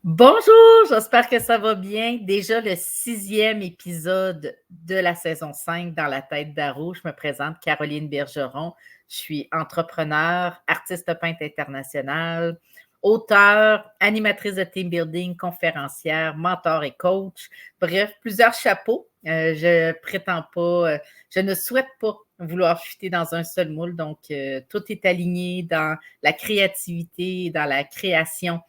Bonjour, j'espère que ça va bien. Déjà le 6e épisode de la saison 5 dans la tête d'Aro. Je me présente Caroline Bergeron. Je suis entrepreneur, artiste peintre internationale, auteure, animatrice de team building, conférencière, mentor et coach. Bref, plusieurs chapeaux. Je prétends pas, je ne souhaite pas vouloir fitter dans un seul moule. Donc, tout est aligné dans la créativité, dans la création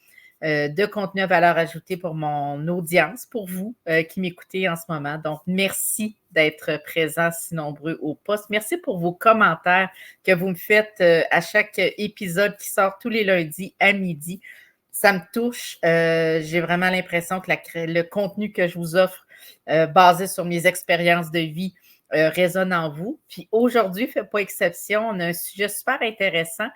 de contenu à valeur ajoutée pour mon audience, pour vous qui m'écoutez en ce moment. Donc, merci d'être présents si nombreux au poste. Merci pour vos commentaires que vous me faites à chaque épisode qui sort tous les lundis à midi. Ça me touche. J'ai vraiment l'impression que le contenu que je vous offre, basé sur mes expériences de vie, résonne en vous. Puis aujourd'hui, fait pas exception, on a un sujet super intéressant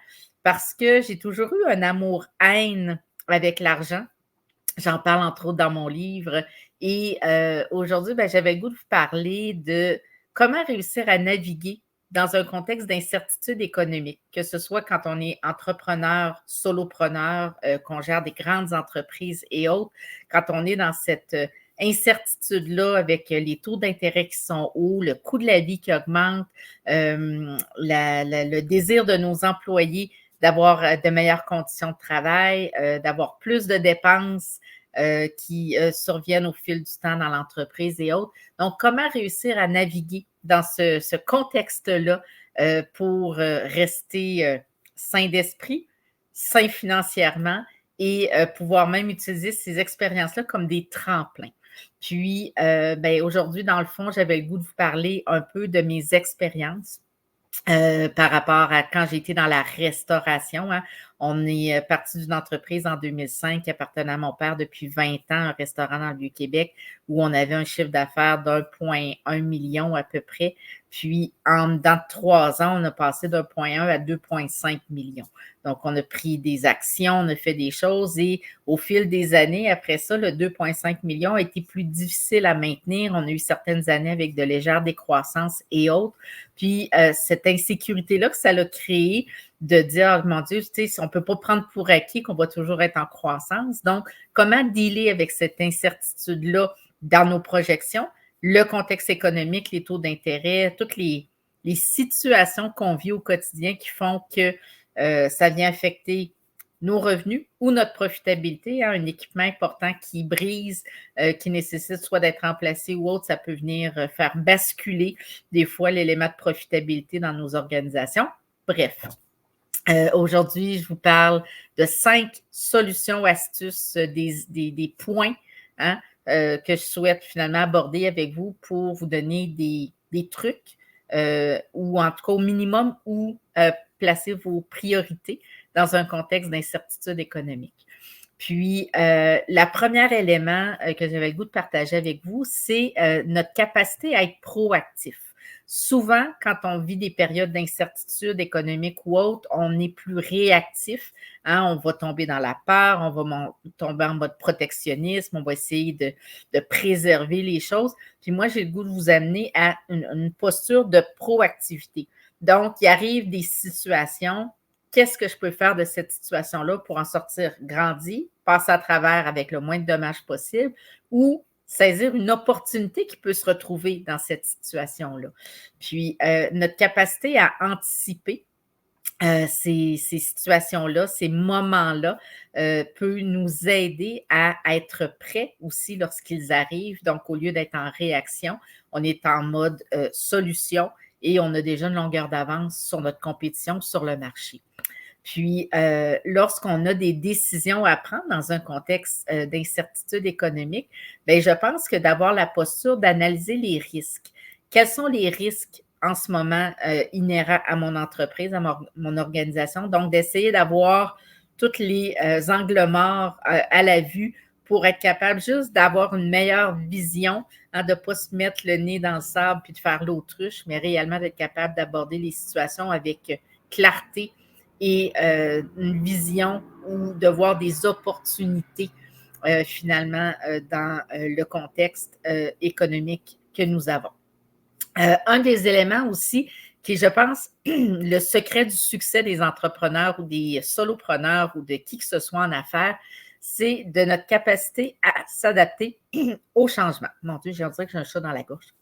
parce que j'ai toujours eu un amour-haine avec l'argent. J'en parle entre autres dans mon livre. Et aujourd'hui, j'avais le goût de vous parler de comment réussir à naviguer dans un contexte d'incertitude économique, que ce soit quand on est entrepreneur, solopreneur, qu'on gère des grandes entreprises et autres, quand on est dans cette incertitude-là avec les taux d'intérêt qui sont hauts, le coût de la vie qui augmente, le désir de nos employés d'avoir de meilleures conditions de travail, d'avoir plus de dépenses qui surviennent au fil du temps dans l'entreprise et autres. Donc, comment réussir à naviguer dans ce contexte-là pour rester sain d'esprit, sain financièrement et pouvoir même utiliser ces expériences-là comme des tremplins. Puis, aujourd'hui, dans le fond, j'avais le goût de vous parler un peu de mes expériences par rapport à quand j'ai été dans la restauration. Hein. On est parti d'une entreprise en 2005 qui appartenait à mon père depuis 20 ans, un restaurant dans le Vieux-Québec, où on avait un chiffre d'affaires d'1,1 million à peu près. Puis, dans 3 ans, on a passé d'1,1 à 2,5 millions. Donc, on a pris des actions, on a fait des choses et au fil des années, après ça, le 2,5 millions a été plus difficile à maintenir. On a eu certaines années avec de légères décroissances et autres. Puis, cette insécurité-là que ça l'a créé de dire, oh, mon Dieu, tu sais, on ne peut pas prendre pour acquis qu'on va toujours être en croissance. Donc, comment dealer avec cette incertitude-là dans nos projections, le contexte économique, les taux d'intérêt, toutes les situations qu'on vit au quotidien qui font que ça vient affecter nos revenus ou notre profitabilité, hein, un équipement important qui brise, qui nécessite soit d'être remplacé ou autre, ça peut venir faire basculer des fois l'élément de profitabilité dans nos organisations. Bref, aujourd'hui, je vous parle de 5 solutions, astuces, des points hein, que je souhaite finalement aborder avec vous pour vous donner des trucs ou en tout cas au minimum où placer vos priorités dans un contexte d'incertitude économique. Puis, la première élément que j'avais le goût de partager avec vous, c'est notre capacité à être proactif. Souvent, quand on vit des périodes d'incertitude économique ou autre, on est plus réactif. Hein, on va tomber dans la peur, on va tomber en mode protectionnisme, on va essayer de préserver les choses. Puis moi, j'ai le goût de vous amener à une posture de proactivité. Donc, il arrive des situations. Qu'est-ce que je peux faire de cette situation-là pour en sortir grandi, passer à travers avec le moins de dommages possible ou saisir une opportunité qui peut se retrouver dans cette situation-là. Puis, notre capacité à anticiper ces situations-là, ces moments-là, peut nous aider à être prêts aussi lorsqu'ils arrivent. Donc, au lieu d'être en réaction, on est en mode solution et on a déjà une longueur d'avance sur notre compétition sur le marché. Puis, lorsqu'on a des décisions à prendre dans un contexte d'incertitude économique, bien, je pense que d'avoir la posture d'analyser les risques. Quels sont les risques en ce moment inhérents à mon entreprise, à mon organisation? Donc, d'essayer d'avoir tous les angles morts à la vue pour être capable juste d'avoir une meilleure vision, hein, de ne pas se mettre le nez dans le sable puis de faire l'autruche, mais réellement d'être capable d'aborder les situations avec clarté et une vision ou de voir des opportunités finalement dans le contexte économique que nous avons. Un des éléments aussi qui est, je pense, le secret du succès des entrepreneurs ou des solopreneurs ou de qui que ce soit en affaires, c'est de notre capacité à s'adapter au changement. Mon Dieu, j'ai dirait que j'ai un chat dans la gorge.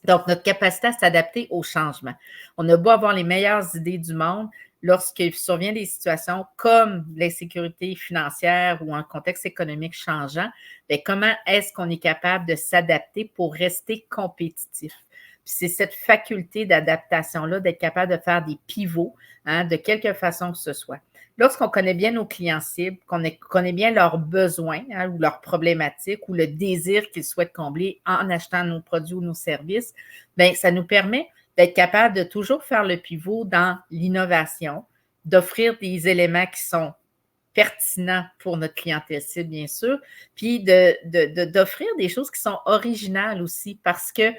Donc, notre capacité à s'adapter au changement. On a beau avoir les meilleures idées du monde, lorsqu'il survient des situations comme l'insécurité financière ou un contexte économique changeant, bien, comment est-ce qu'on est capable de s'adapter pour rester compétitif? Puis c'est cette faculté d'adaptation-là, d'être capable de faire des pivots, hein, de quelque façon que ce soit. Lorsqu'on connaît bien nos clients cibles, qu'on connaît bien leurs besoins, hein, ou leurs problématiques ou le désir qu'ils souhaitent combler en achetant nos produits ou nos services, bien, ça nous permet d'être capable de toujours faire le pivot dans l'innovation, d'offrir des éléments qui sont pertinents pour notre clientèle cible, bien sûr, puis d'offrir des choses qui sont originales aussi parce que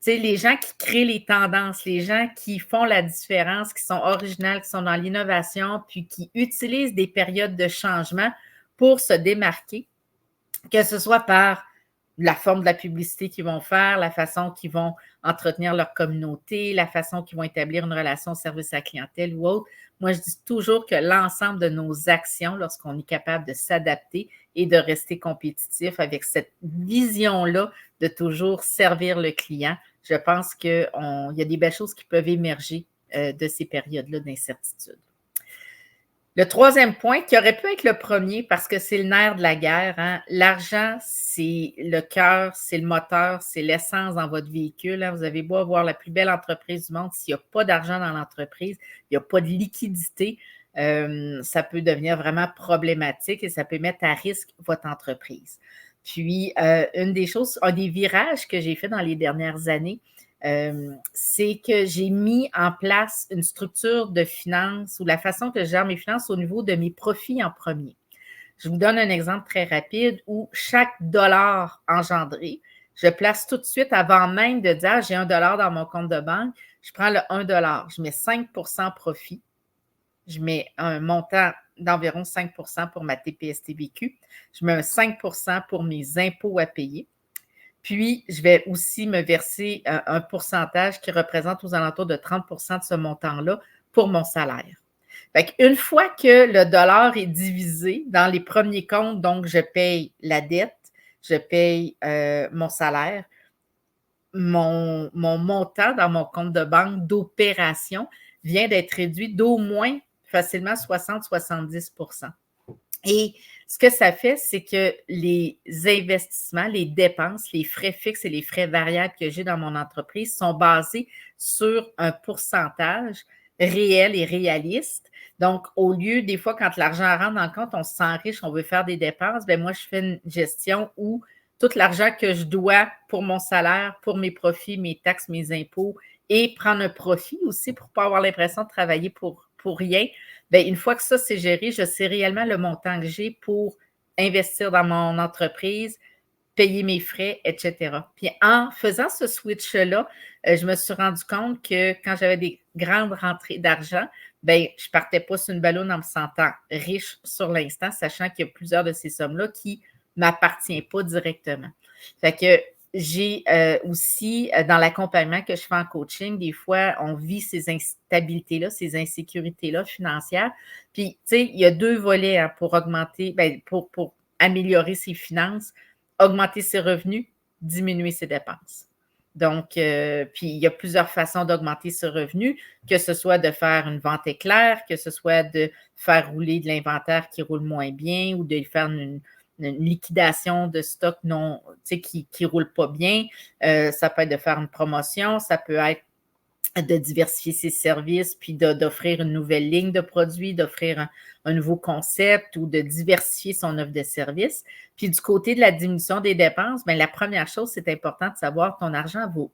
les gens qui créent les tendances, les gens qui font la différence, qui sont originales, qui sont dans l'innovation, puis qui utilisent des périodes de changement pour se démarquer, que ce soit par la forme de la publicité qu'ils vont faire, la façon qu'ils vont entretenir leur communauté, la façon qu'ils vont établir une relation service à la clientèle ou autre. Moi, je dis toujours que l'ensemble de nos actions, lorsqu'on est capable de s'adapter et de rester compétitif avec cette vision-là de toujours servir le client, je pense qu'il y a des belles choses qui peuvent émerger de ces périodes-là d'incertitude. Le troisième point, qui aurait pu être le premier parce que c'est le nerf de la guerre, hein, l'argent, c'est le cœur, c'est le moteur, c'est l'essence dans votre véhicule. Hein. Vous avez beau avoir la plus belle entreprise du monde, s'il n'y a pas d'argent dans l'entreprise, il n'y a pas de liquidité, ça peut devenir vraiment problématique et ça peut mettre à risque votre entreprise. Puis, une des choses, un des virages que j'ai fait dans les dernières années, c'est que j'ai mis en place une structure de finances ou la façon que je gère mes finances au niveau de mes profits en premier. Je vous donne un exemple très rapide où chaque dollar engendré, je place tout de suite avant même de dire j'ai $1 dans mon compte de banque, je prends le $1, je mets 5 profit, je mets un montant d'environ 5 pour ma TPS-TVQ, je mets un 5 pour mes impôts à payer. Puis, je vais aussi me verser un pourcentage qui représente aux alentours de 30 de ce montant-là pour mon salaire. Fait qu'une fois que le dollar est divisé dans les premiers comptes, donc je paye la dette, je paye mon salaire, mon montant dans mon compte de banque d'opération vient d'être réduit d'au moins facilement 60-70 Et ce que ça fait, c'est que les investissements, les dépenses, les frais fixes et les frais variables que j'ai dans mon entreprise sont basés sur un pourcentage réel et réaliste. Donc, au lieu, des fois, quand l'argent rentre dans le compte, on se sent riche, on veut faire des dépenses, bien moi, je fais une gestion où tout l'argent que je dois pour mon salaire, pour mes profits, mes taxes, mes impôts, et prendre un profit aussi pour ne pas avoir l'impression de travailler pour rien. Bien, une fois que ça, c'est géré, je sais réellement le montant que j'ai pour investir dans mon entreprise, payer mes frais, etc. Puis en faisant ce switch-là, je me suis rendu compte que quand j'avais des grandes rentrées d'argent, bien, je ne partais pas sur une ballonne en me sentant riche sur l'instant, sachant qu'il y a plusieurs de ces sommes-là qui ne m'appartiennent pas directement. Fait que j'ai aussi, dans l'accompagnement que je fais en coaching, des fois, on vit ces instabilités-là, ces insécurités-là financières. Puis, tu sais, il y a deux volets hein, pour augmenter, bien, pour améliorer ses finances, augmenter ses revenus, diminuer ses dépenses. Donc, puis il y a plusieurs façons d'augmenter ses revenus, que ce soit de faire une vente éclair, que ce soit de faire rouler de l'inventaire qui roule moins bien ou de faire une liquidation de stock non, qui ne roule pas bien. Ça peut être de faire une promotion, ça peut être de diversifier ses services, puis d'offrir une nouvelle ligne de produits, d'offrir un nouveau concept ou de diversifier son offre de services. Puis du côté de la diminution des dépenses, bien, la première chose, c'est important de savoir ton argent va où.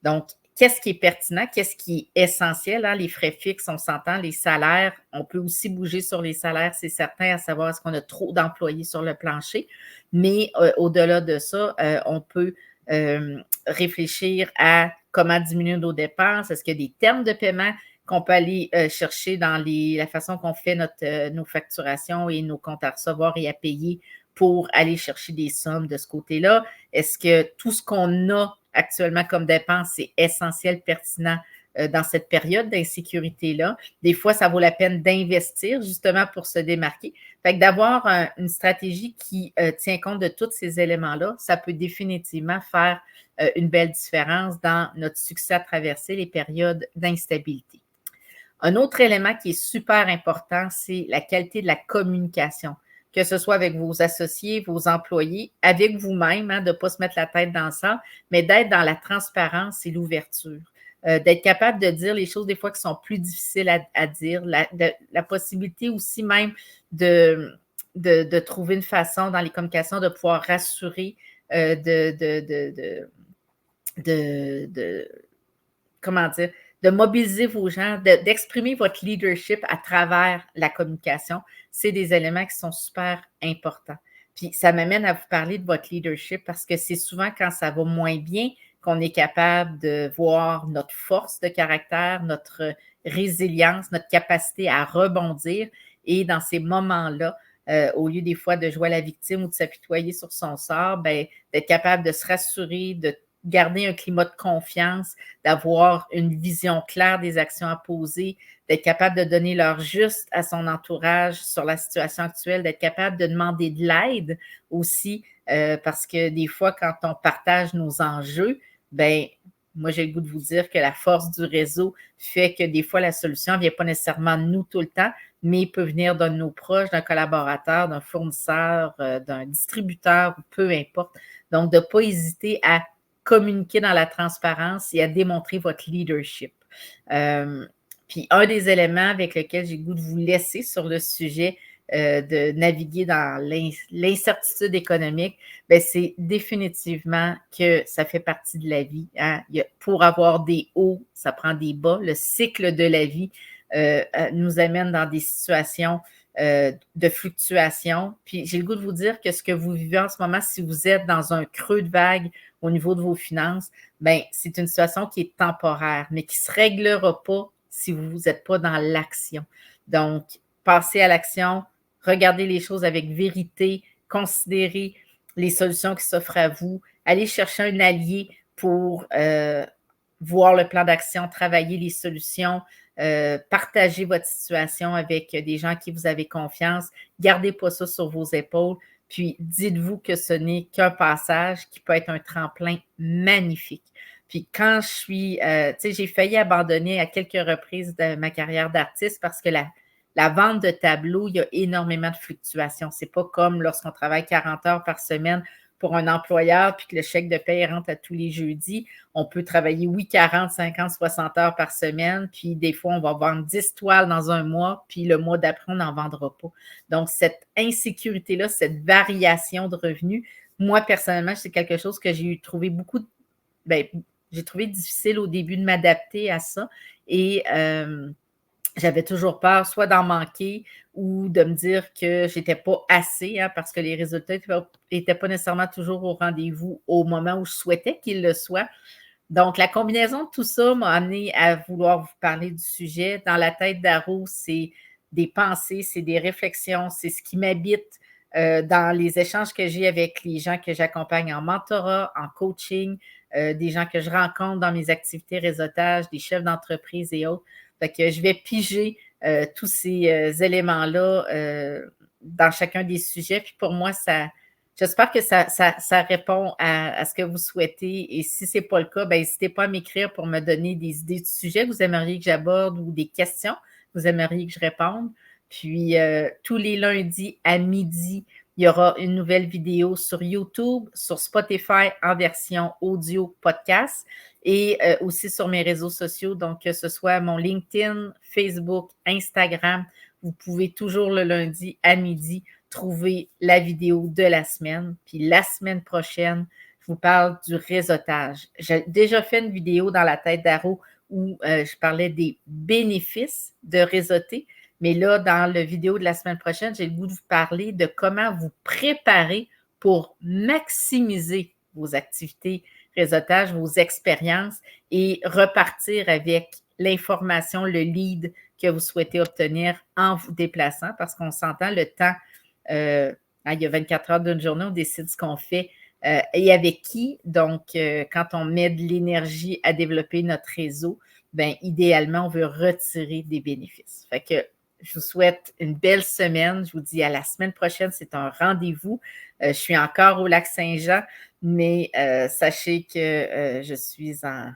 Donc, qu'est-ce qui est pertinent, qu'est-ce qui est essentiel? Hein? Les frais fixes, on s'entend, les salaires, on peut aussi bouger sur les salaires, c'est certain, à savoir est-ce qu'on a trop d'employés sur le plancher. Mais au-delà de ça, on peut réfléchir à comment diminuer nos dépenses. Est-ce qu'il y a des termes de paiement qu'on peut aller chercher dans la façon qu'on fait nos facturations et nos comptes à recevoir et à payer pour aller chercher des sommes de ce côté-là? Est-ce que tout ce qu'on a actuellement comme dépense, c'est essentiel, pertinent dans cette période d'insécurité-là. Des fois, ça vaut la peine d'investir justement pour se démarquer. Fait que d'avoir une stratégie qui tient compte de tous ces éléments-là, ça peut définitivement faire une belle différence dans notre succès à traverser les périodes d'instabilité. Un autre élément qui est super important, c'est la qualité de la communication, que ce soit avec vos associés, vos employés, avec vous-même, de ne pas se mettre la tête dans le sang, mais d'être dans la transparence et l'ouverture. D'être capable de dire les choses des fois qui sont plus difficiles à dire, la possibilité aussi même de trouver une façon dans les communications de pouvoir rassurer, comment dire, de mobiliser vos gens, d'exprimer votre leadership à travers la communication. C'est des éléments qui sont super importants. Puis ça m'amène à vous parler de votre leadership parce que c'est souvent quand ça va moins bien qu'on est capable de voir notre force de caractère, notre résilience, notre capacité à rebondir. Et dans ces moments-là, au lieu des fois de jouer à la victime ou de s'apitoyer sur son sort, ben, d'être capable de se rassurer, de garder un climat de confiance, d'avoir une vision claire des actions à poser, d'être capable de donner l'heure juste à son entourage sur la situation actuelle, d'être capable de demander de l'aide aussi, parce que des fois, quand on partage nos enjeux, ben moi, j'ai le goût de vous dire que la force du réseau fait que des fois, la solution ne vient pas nécessairement de nous tout le temps, mais peut venir de nos proches, d'un collaborateur, d'un fournisseur, d'un distributeur, peu importe. Donc, de ne pas hésiter à communiquer dans la transparence et à démontrer votre leadership. Puis, un des éléments avec lesquels j'ai le goût de vous laisser sur le sujet de naviguer dans l'incertitude économique, ben c'est définitivement que ça fait partie de la vie. Pour avoir des hauts, ça prend des bas. Le cycle de la vie nous amène dans des situations de fluctuation. Puis j'ai le goût de vous dire que ce que vous vivez en ce moment, si vous êtes dans un creux de vague au niveau de vos finances, ben c'est une situation qui est temporaire, mais qui ne se réglera pas si vous n'êtes pas dans l'action. Donc, passez à l'action, regardez les choses avec vérité, considérez les solutions qui s'offrent à vous, allez chercher un allié pour voir le plan d'action, travailler les solutions, partager votre situation avec des gens qui vous avez confiance, gardez pas ça sur vos épaules, puis dites-vous que ce n'est qu'un passage qui peut être un tremplin magnifique. Puis quand je suis, tu sais, j'ai failli abandonner à quelques reprises de ma carrière d'artiste parce que la vente de tableaux, il y a énormément de fluctuations. C'est pas comme lorsqu'on travaille 40 heures par semaine pour un employeur puis que le chèque de paie rentre à tous les jeudis. On peut travailler, oui, 40, 50, 60 heures par semaine, puis des fois, on va vendre 10 toiles dans un mois, puis le mois d'après, on n'en vendra pas. Donc, cette insécurité-là, cette variation de revenus, moi, personnellement, c'est quelque chose que j'ai trouvé j'ai trouvé difficile au début de m'adapter à ça et j'avais toujours peur soit d'en manquer ou de me dire que j'étais pas assez parce que les résultats n'étaient pas nécessairement toujours au rendez-vous au moment où je souhaitais qu'ils le soient. Donc, la combinaison de tout ça m'a amené à vouloir vous parler du sujet. Dans la tête d'Aro, c'est des pensées, c'est des réflexions, c'est ce qui m'habite dans les échanges que j'ai avec les gens que j'accompagne en mentorat, en coaching, des gens que je rencontre dans mes activités réseautage, des chefs d'entreprise et autres. Fait que je vais piger tous ces éléments-là dans chacun des sujets. Puis pour moi, j'espère que ça répond à ce que vous souhaitez. Et si ce n'est pas le cas, ben, n'hésitez pas à m'écrire pour me donner des idées de sujets que vous aimeriez que j'aborde ou des questions que vous aimeriez que je réponde. Puis tous les lundis à midi, il y aura une nouvelle vidéo sur YouTube, sur Spotify en version audio podcast et aussi sur mes réseaux sociaux, donc que ce soit mon LinkedIn, Facebook, Instagram. Vous pouvez toujours le lundi à midi trouver la vidéo de la semaine. Puis la semaine prochaine, je vous parle du réseautage. J'ai déjà fait une vidéo dans la tête d'Aro où je parlais des bénéfices de réseauter. Mais là, dans la vidéo de la semaine prochaine, j'ai le goût de vous parler de comment vous préparer pour maximiser vos activités réseautage, vos expériences et repartir avec l'information, le lead que vous souhaitez obtenir en vous déplaçant parce qu'on s'entend le temps, il y a 24 heures d'une journée, on décide ce qu'on fait et avec qui. Donc, quand on met de l'énergie à développer notre réseau, bien, idéalement, on veut retirer des bénéfices. Fait que je vous souhaite une belle semaine. Je vous dis à la semaine prochaine. C'est un rendez-vous. Je suis encore au Lac-Saint-Jean, mais sachez que je suis en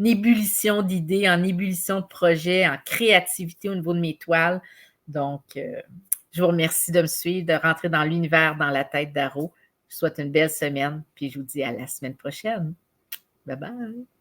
ébullition d'idées, en ébullition de projets, en créativité au niveau de mes toiles. Donc, je vous remercie de me suivre, de rentrer dans l'univers dans la tête d'Aro. Je vous souhaite une belle semaine, puis je vous dis à la semaine prochaine. Bye bye!